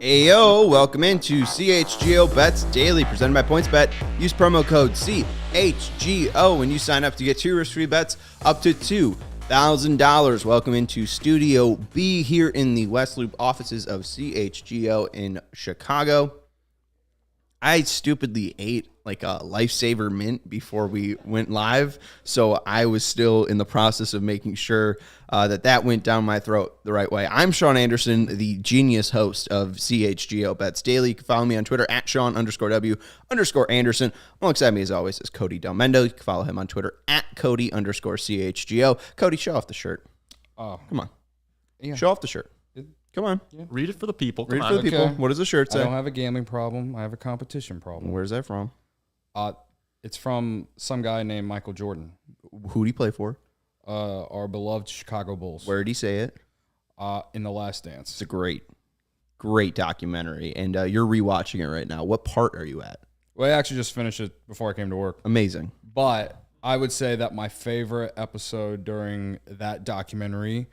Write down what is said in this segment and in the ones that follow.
Ayo, welcome into CHGO Bets Daily, presented by PointsBet. Use promo code CHGO when you sign up to get 2 risk-free bets up to $2,000. Welcome into Studio B here in the West Loop offices of CHGO in Chicago. I stupidly ate like a Lifesaver Mint before we went live, so I was still in the process of making sure that went down my throat the right way. I'm Sean Anderson, the genius host of CHGO Bets Daily. You can follow me on Twitter at Sean_W_Anderson. Alongside me, as always, is Cody Delmendo. You can follow him on Twitter at Cody_CHGO. Cody, show off the shirt. Oh, come on. Yeah. Show off the shirt. Come on. Yeah. Read it for the people. Read it for the people. What does the shirt say? I don't have a gambling problem. I have a competition problem. Where's that from? It's from some guy named Michael Jordan. Who do he play for? Our beloved Chicago Bulls. Where did he say it? In The Last Dance. It's a great documentary, and you're rewatching it right now. What part are you at? Well, I actually just finished it before I came to work. Amazing. But I would say that my favorite episode during that documentary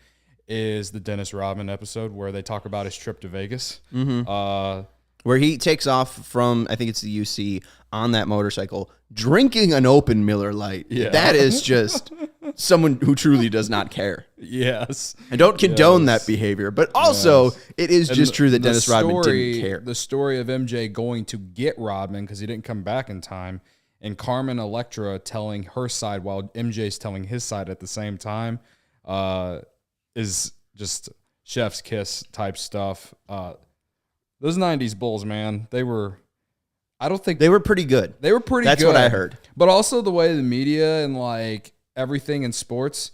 is the Dennis Rodman episode where they talk about his trip to Vegas. Mm-hmm. Where he takes off from, I think it's the UC, on that motorcycle, drinking an open Miller Lite. Yeah. That is just someone who truly does not care. Yes. I don't condone that behavior, but also it is just true that Dennis Rodman didn't care. The story of MJ going to get Rodman because he didn't come back in time, and Carmen Electra telling her side while MJ's telling his side at the same time, is just chef's kiss type stuff. Those 90s Bulls, man, they were pretty good. They were pretty good. That's what I heard. But also the way the media and like everything in sports,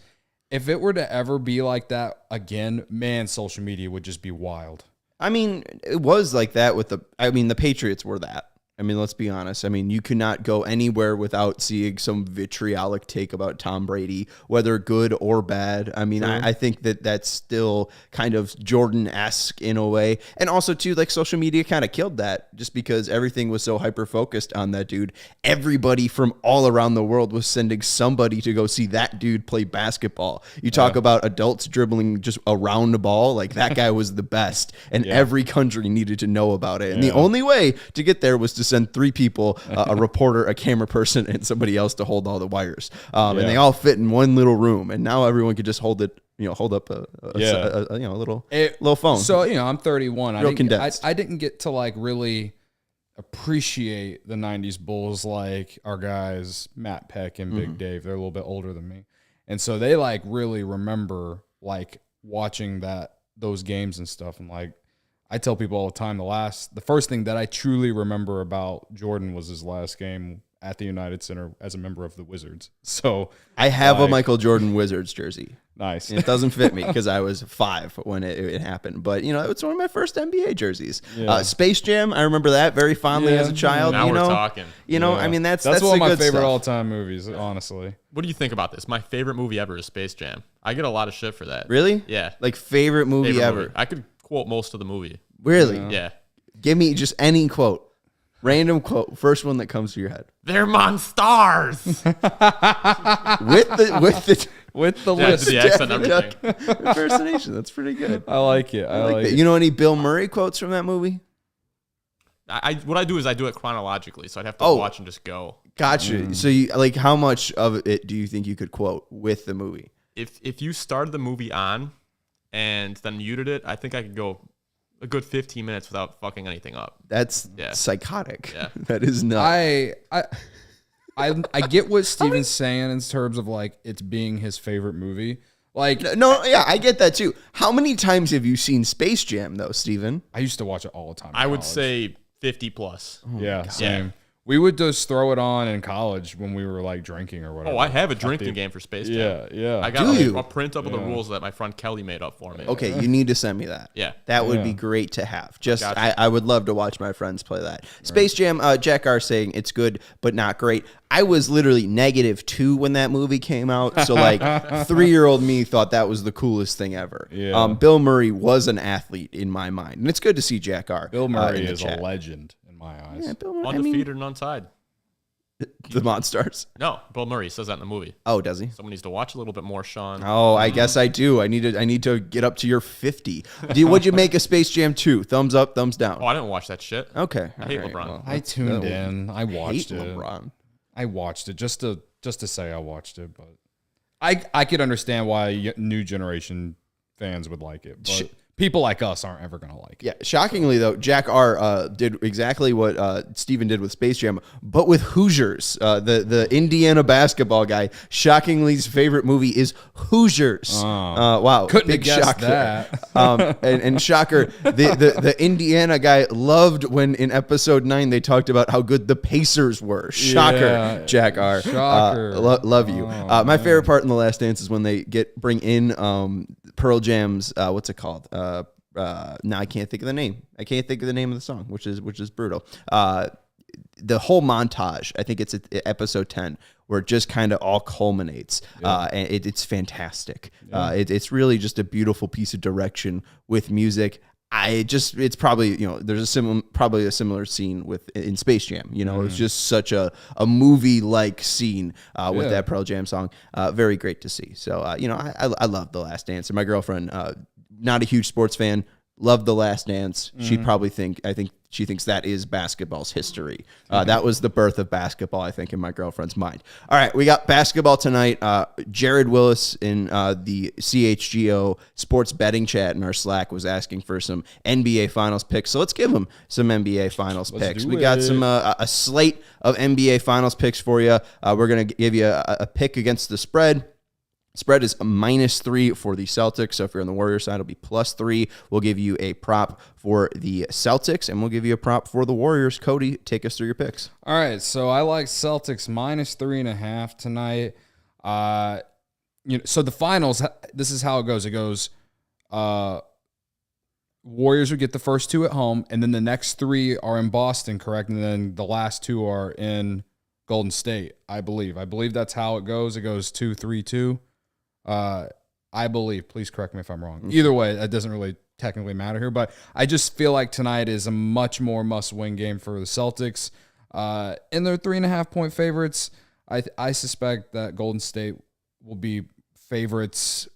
if it were to ever be like that again, man, social media would just be wild. I mean, it was like that with the Patriots were that. I mean, let's be honest. I mean, you could not go anywhere without seeing some vitriolic take about Tom Brady, whether good or bad. I mean, I think that's still kind of Jordan-esque in a way. And also, too, like social media kind of killed that just because everything was so hyper-focused on that dude. Everybody from all around the world was sending somebody to go see that dude play basketball. You talk about adults dribbling just around the ball. Like, that guy was the best. And every country needed to know about it. And the only way to get there was to send 3 people, a reporter, a camera person, and somebody else to hold all the wires. And they all fit in one little room. And now everyone could just hold up a little phone. So, I'm 31. I didn't get to like really appreciate the 90s Bulls like our guys, Matt Peck and Big Dave. They're a little bit older than me. And so they like really remember like watching those games and stuff. And like, I tell people all the time, the first thing that I truly remember about Jordan was his last game at the United Center as a member of the Wizards. So I have a Michael Jordan Wizards jersey. Nice. It doesn't fit me because I was 5 when it happened. But, it's one of my first NBA jerseys. Yeah. Space Jam, I remember that very fondly as a child. Now we're talking. I mean, that's one of my favorite stuff. all-time movies, honestly. What do you think about this? My favorite movie ever is Space Jam. I get a lot of shit for that. Really? Yeah. Like favorite movie ever? I could quote most of the movie. Really? Yeah. Give me just any quote. Random quote. First one that comes to your head. They're monstars. with the list. The accent and everything. Impersonation. That's pretty good. I like it. I like it. You know any Bill Murray quotes from that movie? What I do is I do it chronologically, so I'd have to watch and just go. Gotcha. So you like how much of it do you think you could quote with the movie? If you started the movie on and then muted it, I think I could go a good 15 minutes without fucking anything up. That's psychotic. Yeah. That is nuts. I get what Steven's saying in terms of like it's being his favorite movie. Like I get that too. How many times have you seen Space Jam though, Steven? I used to watch it all the time. I would say 50 plus. Yeah, same. Yeah. We would just throw it on in college when we were like drinking or whatever. Oh, I have a drinking game for Space Jam. Yeah. I got a print up of the rules that my friend Kelly made up for me. Okay, you need to send me that. Yeah. That would be great to have. I would love to watch my friends play that. Right. Space Jam, Jack R saying it's good, but not great. I was literally -2 when that movie came out. So like 3-year-old me thought that was the coolest thing ever. Yeah. Bill Murray was an athlete in my mind. And it's good to see Jack R. Bill Murray is a legend in my eyes. Yeah, Bill Murray, Undefeated and untied. The Monstars. No, Bill Murray says that in the movie. Oh, does he? Someone needs to watch a little bit more, Sean. Oh, I guess I do. I need to get up to your 50. What'd you make of Space Jam 2? Thumbs up, thumbs down. Oh, I didn't watch that shit. Okay. I hate LeBron. Well, I tuned in. I watched it. LeBron. I watched it just to say I watched it, but I could understand why new generation fans would like it, but people like us aren't ever going to like it. Yeah, shockingly though, Jack R did exactly what Steven did with Space Jam, but with Hoosiers. The Indiana basketball guy. Shockingly, his favorite movie is Hoosiers. Wow, couldn't big have guessed shock that. there. And shocker, the Indiana guy loved when in episode 9 they talked about how good the Pacers were. Shocker, Yeah, Jack R. shocker. Love you. My favorite part in The Last Dance is when they bring in Pearl Jam's what's it called? No, I can't think of the name. I can't think of the name of the song, which is brutal. The whole montage, I think it's episode 10, where it just kind of all culminates. And it's fantastic. Yeah. It's really just a beautiful piece of direction with music. It's probably, there's probably a similar scene in Space Jam. It's just such a movie-like scene with that Pearl Jam song. Very great to see. So, I love The Last Dance. And my girlfriend, not a huge sports fan, loved The Last Dance. She'd probably I think she thinks that is basketball's history. That was the birth of basketball, I think, in my girlfriend's mind. All right, we got basketball tonight. Jared Willis in the CHGO sports betting chat in our Slack was asking for some NBA Finals picks. So let's give him some NBA Finals picks. We got some a slate of NBA Finals picks for you. We're going to give you a pick against the spread. Spread is -3 for the Celtics. So if you're on the Warriors side, it'll be +3. We'll give you a prop for the Celtics, and we'll give you a prop for the Warriors. Cody, take us through your picks. All right, so I like Celtics -3.5 tonight. So the finals, this is how it goes. It goes, Warriors would get the first 2 at home, and then the next 3 are in Boston, correct? And then the last 2 are in Golden State, I believe. I believe that's how it goes. It goes 2-3-2. I believe. Please correct me if I'm wrong. Either way, that doesn't really technically matter here, but I just feel like tonight is a much more must-win game for the Celtics. And they're 3.5-point favorites. I suspect that Golden State will be favorites.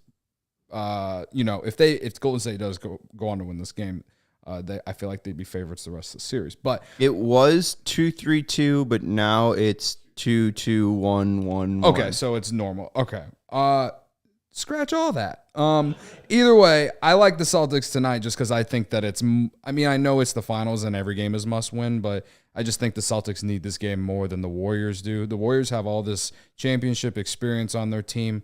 If Golden State does go on to win this game, I feel like they'd be favorites the rest of the series. But it was 2-3-2, but now it's 2-2-1-1-1. Okay, so it's normal. Okay. Scratch all that. Either way, I like the Celtics tonight just because I think that I know it's the finals and every game is must win, but I just think the Celtics need this game more than the Warriors do. The Warriors have all this championship experience on their team.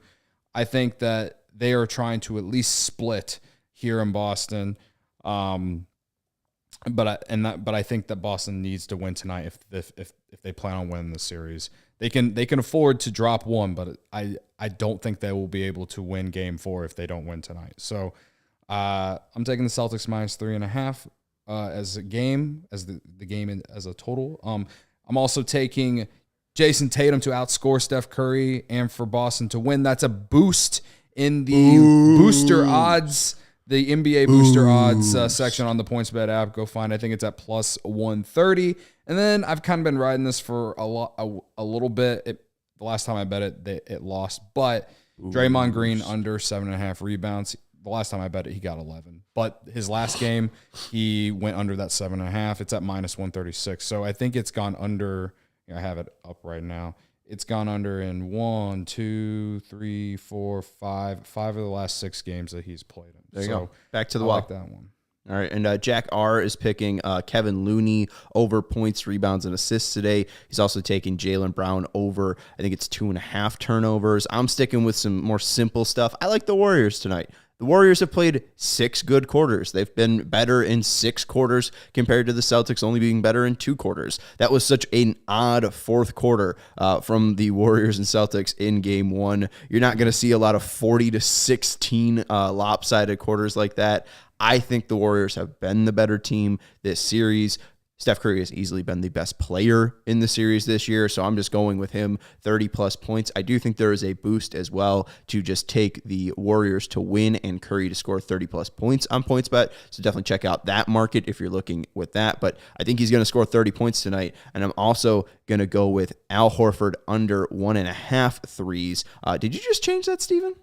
I think that they are trying to at least split here in Boston. But I think that Boston needs to win tonight if they plan on winning the series. They can afford to drop one, but I don't think they will be able to win Game 4 if they don't win tonight. So I'm taking the Celtics -3.5 as a game, as the game as a total. I'm also taking Jason Tatum to outscore Steph Curry and for Boston to win. That's a boost in the booster odds. The NBA booster odds section on the PointsBet app. Go find it. I think it's at +130. And then I've kind of been riding this for a little bit. The last time I bet it lost. But Draymond Green under 7.5 rebounds. The last time I bet it, he got 11. But his last game, he went under that 7.5. It's at -136. So I think it's gone under. I have it up right now. It's gone under in 1, 2, 3, 4, 5 of the last 6 games that he's played in. There you go. Back to the wall. I like that one. All right, and Jack R is picking Kevin Looney over points, rebounds, and assists today. He's also taking Jaylen Brown over, I think it's 2.5 turnovers. I'm sticking with some more simple stuff. I like the Warriors tonight. The Warriors have played 6 good quarters. They've been better in 6 quarters compared to the Celtics only being better in 2 quarters. That was such an odd fourth quarter from the Warriors and Celtics in Game 1. You're not going to see a lot of 40-16 lopsided quarters like that. I think the Warriors have been the better team this series. Steph Curry has easily been the best player in the series this year, so I'm just going with him 30-plus points. I do think there is a boost as well to just take the Warriors to win and Curry to score 30-plus points on PointsBet, so definitely check out that market if you're looking with that. But I think he's going to score 30 points tonight, and I'm also going to go with Al Horford under 1.5 threes. Did you just change that, Steven?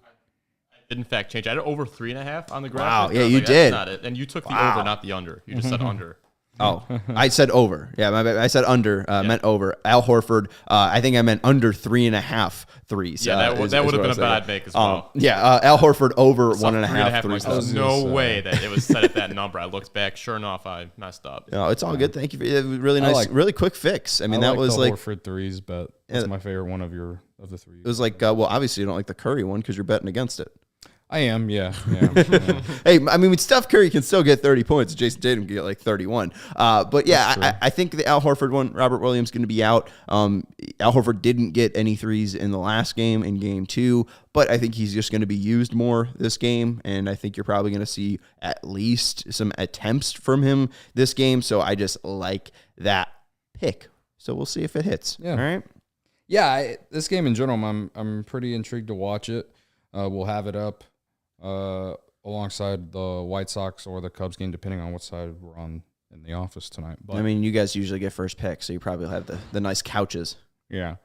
Did in fact change. I had over 3.5 on the graphic. Wow, yeah, you did. That's not it. And you took the over, not the under. You just said under. Oh, I said over. Yeah, I said under. Meant over. Al Horford. I think I meant under 3.5 threes. Yeah, that would have been a bad make as well. Al Horford over 1.5 threes. There's no way that it was set at that number. I looked back. Sure enough, I messed up. No, it's all good. Thank you. It was really nice, really quick fix. I mean, that was the Horford threes, but that's my favorite one of the threes. It was like, well, obviously you don't like the Curry one because you're betting against it. I am, yeah. Hey, I mean, Steph Curry can still get 30 points. Jason Tatum can get like 31. But yeah, I think the Al Horford one, Robert Williams going to be out. Al Horford didn't get any threes in the last game, in game 2, but I think he's just going to be used more this game, and I think you're probably going to see at least some attempts from him this game. So I just like that pick. So we'll see if it hits. Yeah. All right. Yeah, this game in general, I'm pretty intrigued to watch it. We'll have it up alongside the White Sox or the Cubs game, depending on what side we're on in the office tonight. But I mean, you guys usually get first pick, so you probably have the nice couches. Yeah.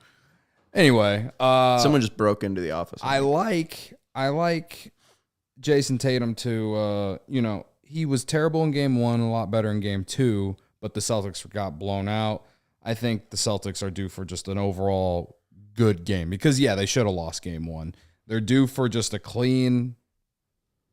Anyway, someone just broke into the office. I like Jason Tatum to he was terrible in game 1, a lot better in game 2, but the Celtics got blown out. I think the Celtics are due for just an overall good game because they should have lost game 1. They're due for just a clean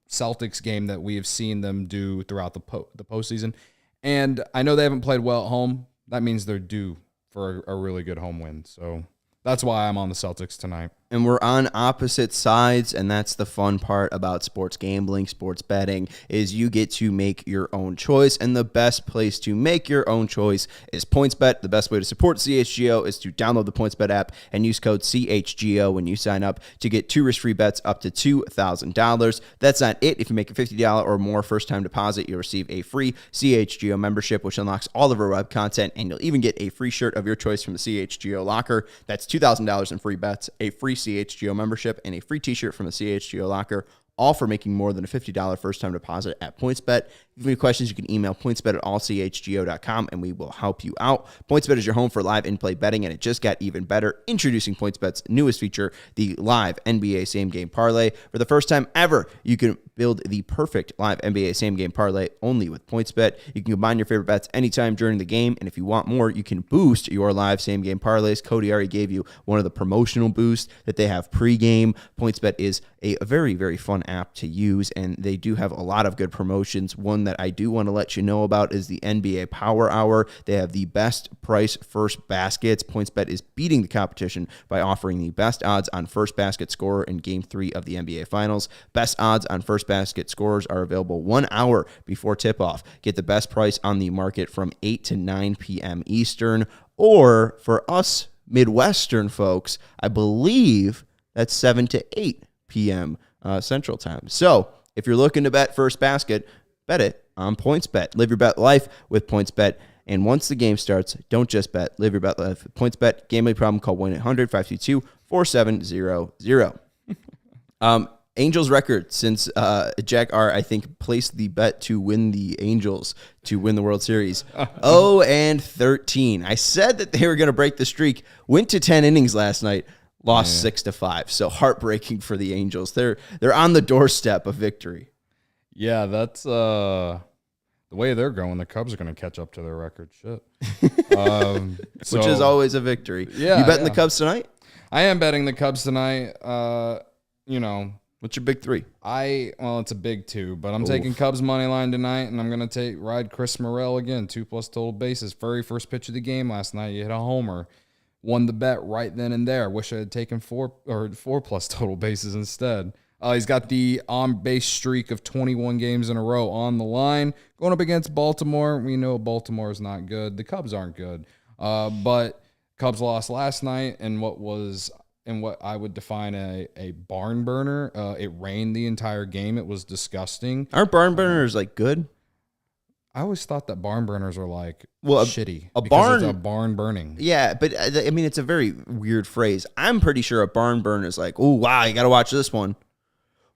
Celtics game that we have seen them do throughout the postseason. And I know they haven't played well at home. That means they're due for a really good home win. So that's why I'm on the Celtics tonight. And we're on opposite sides, and that's the fun part about sports gambling, sports betting, is you get to make your own choice, and the best place to make your own choice is PointsBet. The best way to support CHGO is to download the PointsBet app and use code CHGO when you sign up to get 2 risk-free bets up to $2,000. That's not it. If you make a $50 or more first-time deposit, you'll receive a free CHGO membership, which unlocks all of our web content, and you'll even get a free shirt of your choice from the CHGO locker. That's $2,000 in free bets, a free CHGO membership, and a free t-shirt from the CHGO locker, all for making more than a $50 first-time deposit at PointsBet. If you have any questions, you can email pointsbet@allchgo.com, and we will help you out. PointsBet is your home for live in-play betting, and it just got even better. Introducing PointsBet's newest feature, the live NBA same-game parlay. For the first time ever, you can build the perfect live NBA same-game parlay only with PointsBet. You can combine your favorite bets anytime during the game, and if you want more, you can boost your live same-game parlays. Cody already gave you one of the promotional boosts that they have pre-game. PointsBet is a very, very fun app to use, and they do have a lot of good promotions. One that I do want to let you know about is the NBA Power Hour. They have the best price first baskets. PointsBet is beating the competition by offering the best odds on first basket scorer in Game 3 of the NBA Finals. Best odds on first basket scorers are available 1 hour before tip-off. Get the best price on the market from 8 to 9 p.m. Eastern, or for us Midwestern folks, I believe that's 7 to 8 p.m. Central Time. So if you're looking to bet first basket, bet it on PointsBet. Live your bet life with PointsBet. And once the game starts, don't just bet. Live your bet life with PointsBet. Gambling problem, call 1-800-522-4700. Angels record since Jack R., I think, placed the bet to win the Angels to win the World Series. 0-13. I said that they were going to break the streak. Went to 10 innings last night. Lost 6-5. So heartbreaking for the Angels. They're on the doorstep of victory. Yeah, that's the way they're going. The Cubs are going to catch up to their record. Shit. Which is always a victory. Yeah, you betting the Cubs tonight? I am betting the Cubs tonight. What's your big 3? It's a big 2, but I'm taking Cubs money line tonight, and I'm going to ride Chris Morel again, 2+ total bases. Very first pitch of the game last night, you hit a homer. Won the bet right then and there. Wish I had taken 4+ total bases instead. He's got the on-base streak of 21 games in a row on the line. Going up against Baltimore, we know Baltimore is not good. The Cubs aren't good. But Cubs lost last night in what I would define a barn burner. It rained the entire game. It was disgusting. Aren't barn burners good? I always thought that barn burners are like shitty. A barn, it's a barn burning. Yeah, but I mean, it's a very weird phrase. I'm pretty sure a barn burn is like, oh wow, you got to watch this one.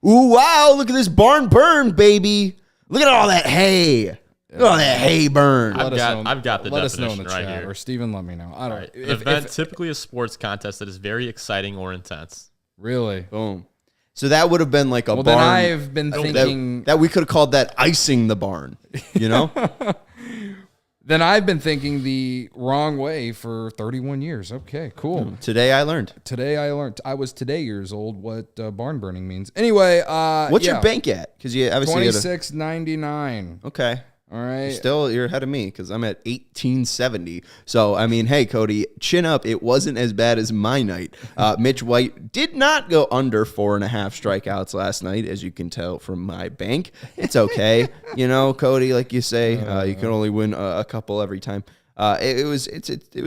Ooh wow, look at this barn burn, baby. Look at all that hay. Look at all that hay burn. I've got the definition right chat, here. Or Steven, let me know. I don't. An event typically a sports contest that is very exciting or intense. Really? Boom. So that would have been like a barn. Then I've been thinking that we could have called that icing the barn, you know? Then I've been thinking the wrong way for 31 years. Okay, cool. Today I learned. I was today years old what barn burning means. Anyway, what's your bank at? Because you obviously $26.99. Okay. All right. You're ahead of me because I'm at 1870. So, I mean, hey, Cody, chin up. It wasn't as bad as my night. Mitch White did not go under 4.5 strikeouts last night, as you can tell from my bank. It's okay. You know, Cody, like you say, you can only win a couple every time. It was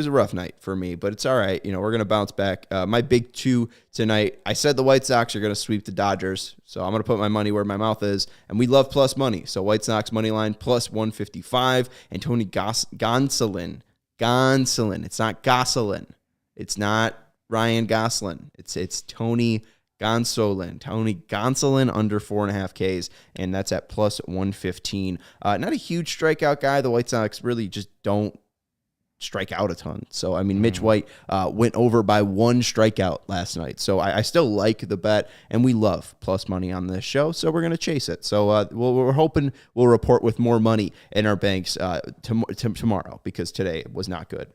a rough night for me, but it's all right. You know, we're going to bounce back. My big two tonight, I said the White Sox are going to sweep the Dodgers, so I'm going to put my money where my mouth is, and we love plus money. So White Sox money line plus 155, and Tony Gonsolin. It's not Gosselin. It's not Ryan Gosselin. It's Tony Gonsolin. Tony Gonsolin under 4.5 Ks, and that's at plus 115. Not a huge strikeout guy. The White Sox really just don't strike out a ton. So, I mean, Mitch White went over by 1 strikeout last night. So I still like the bet, and we love plus money on this show, so we're going to chase it. So we're hoping we'll report with more money in our banks tomorrow, because today was not good.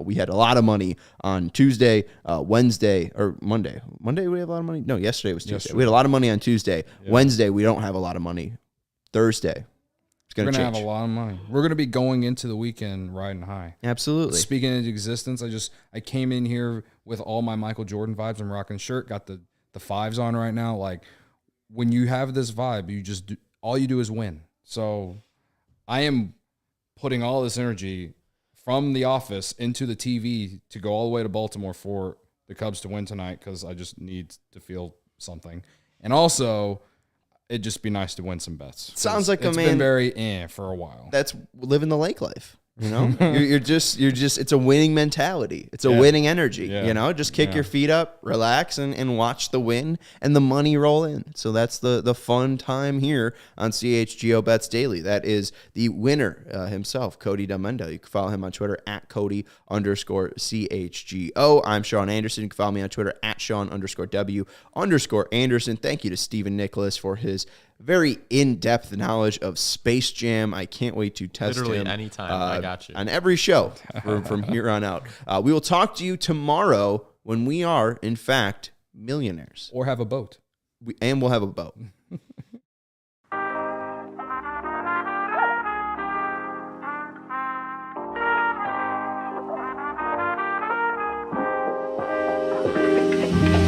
We had a lot of money on Tuesday, Wednesday, or Monday. Monday we have a lot of money? No, yesterday was Tuesday. We had a lot of money on Tuesday. Yeah. Wednesday we don't have a lot of money. Thursday we're going to have a lot of money. We're going to be going into the weekend riding high. Absolutely. Speaking into existence, I came in here with all my Michael Jordan vibes. I'm rocking a shirt, got the 5s on right now. Like, when you have this vibe, all you do is win. So I am putting all this energy from the office into the TV to go all the way to Baltimore for the Cubs to win tonight, because I just need to feel something. And also, it'd just be nice to win some bets. Sounds like it's been very for a while. That's living the lake life. You know, you're just. It's a winning mentality. It's a winning energy. Yeah. You know, just kick your feet up, relax, and watch the win and the money roll in. So that's the fun time here on CHGO Bets Daily. That is the winner himself, Cody Delmendo. You can follow him on Twitter at Cody_CHGO. I'm Sean Anderson. You can follow me on Twitter at Sean_W_Anderson. Thank you to Stephen Nicholas for his very in-depth knowledge of Space Jam. I can't wait to test literally him. Anytime. I got you. On every show from here on out. We will talk to you tomorrow when we are, in fact, millionaires. Or have a boat. We'll have a boat.